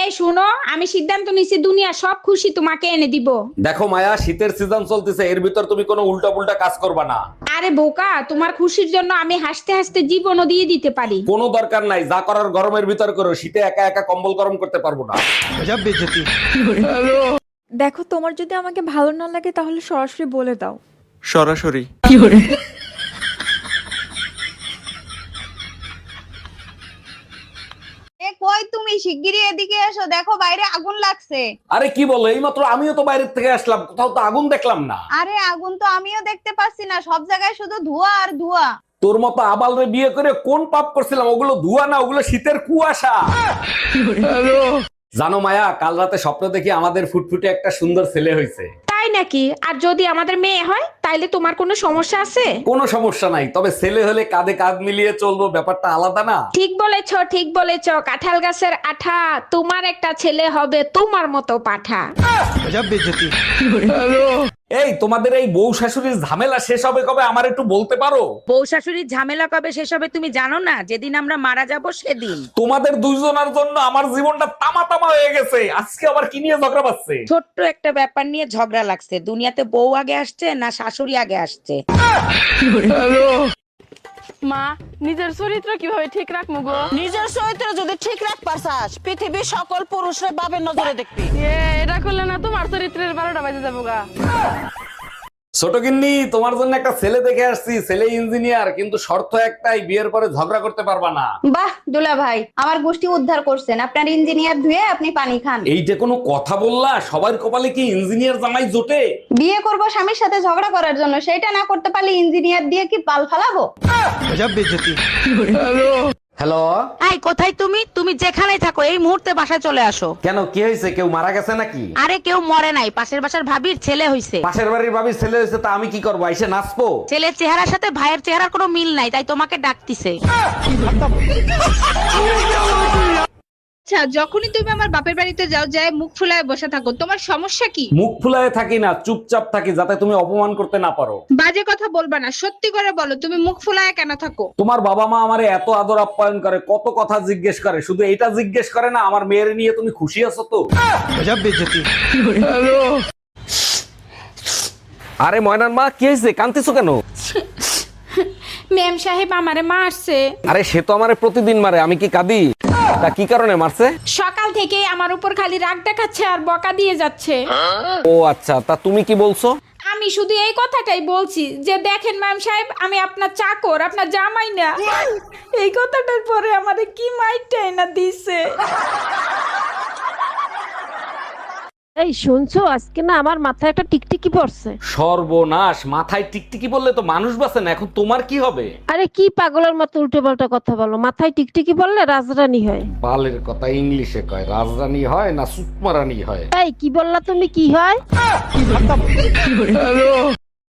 এই শুনো, আমি সিদ্ধান্ত নিছি দুনিয়া সব খুশি তোমাকে এনে দিব। দেখো মায়া, শীতের সিজন চলতেছে, এর ভিতর তুমি কোনো উল্টা পুল্টা কাজ করবা না। আরে বোকা, তোমার খুশির জন্য আমি হাসতে হাসতে জীবনও দিয়ে দিতে পারি। কোনো দরকার নাই, যা করার গরমের ভিতর করো, শীতে একা একা কম্বল গরম করতে পারবো না। দেখো, তোমার যদি আমাকে ভালো না লাগে তাহলে সরাসরি বলে দাও। সরাসরি? কই তুমি শিগগিরই এদিকে এসো, দেখো বাইরে আগুন লাগছে। আরে কি বলো, এইমাত্র আমিও তো বাইরের থেকে আসলাম, কোথাও তো আগুন দেখলাম না। আরে আগুন তো আমিও দেখতে পাচ্ছি না, সব জায়গায় শুধু ধোঁয়া আর ধোঁয়া। তোর মতো আবালরে বিয়ে করে কোন পাপ করছিলাম? ওগুলো ধোঁয়া না, ওগুলো শীতের কুয়াশা। জানো মায়া, কাল রাতে স্বপ্ন দেখি আমাদের ফুটফুটে একটা সুন্দর ছেলে হয়েছে। তাই নাকি? আর যদি আমাদের মেয়ে হয় তাইলে তোমার কোনো সমস্যা আছে? কোনো সমস্যা নাই, তবে ছেলে হলে কাঁধে কাঁধ মিলিয়ে চলবো, ব্যাপারটা আলাদা না? ঠিক বলেছো, ঠিক বলেছো। কাঁঠাল গাছের আঠা, তোমার একটা ছেলে হবে তোমার মতো পাঠা। এই তোমাদের এই বউ শাশুড়ির ঝামেলা শেষ হবে কবে, আমার একটু বলতে পারো? বউ শাশুড়ির ঝামেলা কবে শেষ হবে তুমি জানো না? যেদিন আমরা মারা যাব সেদিন। তোমাদের দুইজনের জন্য আমার জীবনটা তামা তামা হয়ে গেছে, আজকে আবার কি নিয়ে ঝগড়া বাজছে? ছোট্ট একটা ব্যাপার নিয়ে ঝগড়া লাগছে। দুনিয়াতে বউ আগে আসছে না শাশুড়ি আগে আসছে? মা, নিজের চরিত্র কিভাবে ঠিক রাখবো গো? নিজের চরিত্র যদি ঠিক রাখবার চাস, পৃথিবীর সকল পুরুষরা বাবের নজরে দেখবি। এটা করলে না তোমার চরিত্রের 12টা বাজে যাবো গা। ছোট গিন্নি, তোমার জন্য একটা ছেলে দেখে আসছি, ছেলে ইঞ্জিনিয়ার, কিন্তু শর্ত একটাই, বিয়ের পরে ঝগড়া করতে পারবা না। বাহ দুলা ভাই, আমার গোষ্ঠী উদ্ধার করছেন। আপনার ইঞ্জিনিয়ার ধুয়ে আপনি পানি খান। এই যে কোনো কথা বললা, সবার কপালে কি ইঞ্জিনিয়ার জামাই জোটে? বিয়ে করব স্বামীর সাথে ঝগড়া করার জন্য, সেটা না করতে পারলে ইঞ্জিনিয়ার দিয়ে কি পাল ফালাবো? হ্যালো। এই কোথায় তুমি? তুমি যেখানেই থাকো এই মুহূর্তে বাসায় চলে আসো। কেন, কি হয়েছে? কেউ মারা গেছে নাকি? আরে কেউ মরে নাই, পাশের বাসার ভাবির ছেলে হইছে। পাশের বাড়ির ভাবির ছেলে হয়েছে, তা আমি কি করবো? এসে নাচবো? ছেলের চেহারার সাথে ভাইয়ের চেহারার কোনো মিল নাই, তাই তোমাকে ডাকতিছে। আচ্ছা, যখনই তুমি আমার বাপের বাড়িতে যাও, যায় মুখ ফুলায় বসে থাকো, তোমার সমস্যা কি? মুখ ফুলায় থাকি না, চুপচাপ থাকি, যাতে তুমি অপমান করতে না পারো। বাজে কথা বলবা না, সত্যি করে বলো তুমি মুখ ফুলায় কেন থাকো? তোমার বাবা মা আমারে এত আদর আপ্যায়ন করে, কত কথা জিজ্ঞেস করে, শুধু এটা জিজ্ঞেস করে না, আমার মেয়ের নিয়ে তুমি খুশি আছো তো? আরে ময়নার মা, কি হয়েছে? কাঁদতেছো কেন? ম্যাম সাহেব আমারে মারছে। আরে সে তো আমারে প্রতিদিন মারে, আমি কি কাঁদি? তা কি কারণে মারছে? সকাল থেকে আমার উপর খালি রাগ দেখাচ্ছে আর বকা দিয়ে যাচ্ছে। ও আচ্ছা, তা তুমি কি বলছো? আমি শুধু এই কথাটাই বলছি যে দেখেন ম্যাম সাহেব, আমি আপনার চাকর, আপনার জামাই না। এই কথাটার পরে আমারে কি মাইরটাই না দিছে। এই শুনছো, আজকে না আমার মাথায় একটা টিকটিকি পড়ছে। সর্বনাশ, মাথায় টিকটিকি বললে তো মানুষ বাঁচে না, এখন তোমার কি হবে? আরে কি পাগলের মতো উল্টো পাল্টা কথা বলো, মাথায় টিকটিকি পড়লে রাজরানী হয়। বালের কথা ইংলিশে কয়, রাজরানী হয় না সুকমারানী হয়? এই কি বললা তুমি, কি হয়?